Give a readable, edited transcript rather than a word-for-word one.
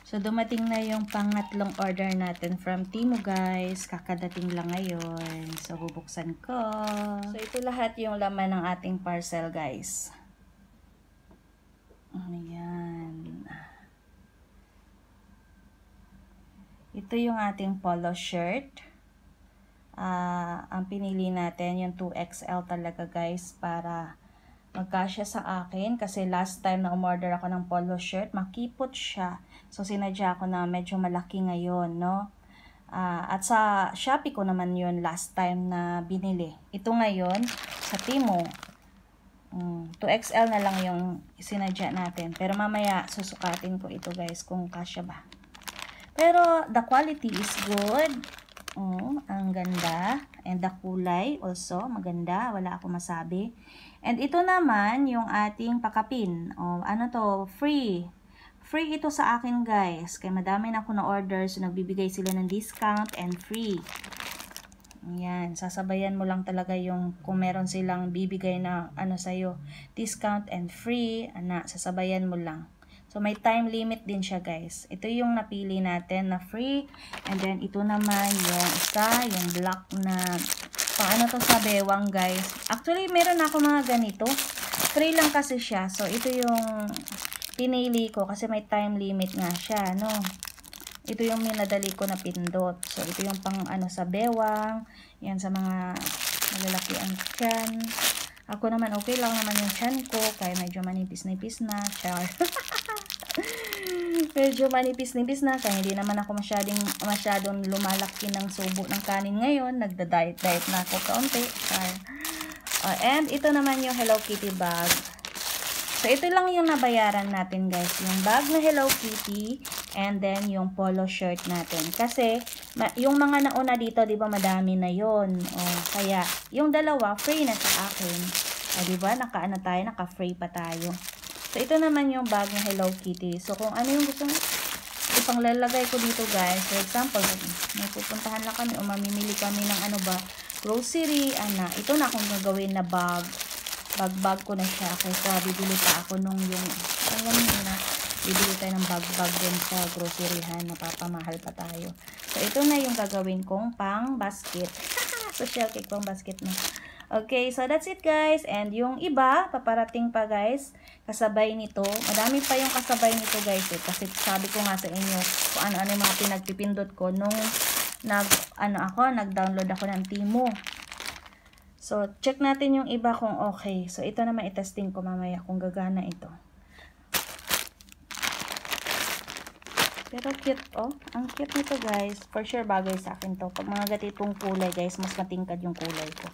So, dumating na yung pangatlong order natin from Temu, guys. Kakadating lang ngayon. So, bubuksan ko. So, ito lahat yung laman ng ating parcel, guys. Ayan. Ito yung ating polo shirt. Ang pinili natin, yung 2XL talaga, guys, para magkasya sa akin kasi last time na umorder ako ng polo shirt, makipot siya. So, sinadya ko na medyo malaki ngayon, no? At sa Shopee ko naman yun last time na binili. Ito ngayon, sa Temu, 2XL na lang yung sinadya natin. Pero mamaya, susukatin ko ito, guys, kung kasya ba. Pero, the quality is good. Ang ganda. And the kulay also, maganda. Wala akong masabi. And ito naman, yung ating pakapin. Ano to? Free. Free ito sa akin, guys. Kaya madami na ako na order. So, nagbibigay sila ng discount and free. Ayan. Sasabayan mo lang talaga yung kung meron silang bibigay na ano sa'yo. Discount and free. Sasabayan mo lang. So, may time limit din siya, guys. Ito yung napili natin na free. And then, ito naman yung isa, yung black na, paano to sa bewang, guys. Actually, meron ako mga ganito. Free lang kasi siya. So, ito yung pinili ko kasi may time limit nga siya, no? Ito yung minadali ko na pindot. So, ito yung pang, sa bewang. Yan, sa mga malalaki ang tiyan. Ako naman, okay lang naman yung tiyan ko. Kaya medyo manipis-nipis na. Char. Medyo manipis-nipis na. Kaya hindi naman ako masyadong lumalaki ng subo ng kanin ngayon. Nagda-diet na ako kaunti. Char. And ito naman yung Hello Kitty bag. So, ito lang yung nabayaran natin, guys. Yung bag na Hello Kitty and then yung polo shirt natin. Kasi, yung mga nauna dito, di ba, madami na yon. Kaya, yung dalawa, free na sa akin. Di ba, naka-free pa tayo. So, ito naman yung bag na Hello Kitty. So, kung ano yung gusto ipanglalagay ko dito, guys. For example, may pupuntahan lang kami o mamimili kami ng grocery, ito na akong gagawin na bag. Bag ko na siya. Kaya bibili pa ako nung bibili tayo ng bag din sa groceryhan. Napapamahal pa tayo. So, ito na yung gagawin kong pang basket. Social cake pang basket na. Okay, so that's it, guys. And yung iba, paparating pa, guys. Kasabay nito. Madami pa yung kasabay nito, guys. Kasi sabi ko nga sa inyo kung ano-ano yung mga pinagpipindot ko nung nag-download ako ng Temu. So, check natin yung iba kung okay. So, ito naman itesting ko mamaya kung gagana ito. Pero cute, Ang cute nito, guys. For sure, bagay sa akin to. Pag mga gatitong kulay, guys, mas matingkad yung kulay ko.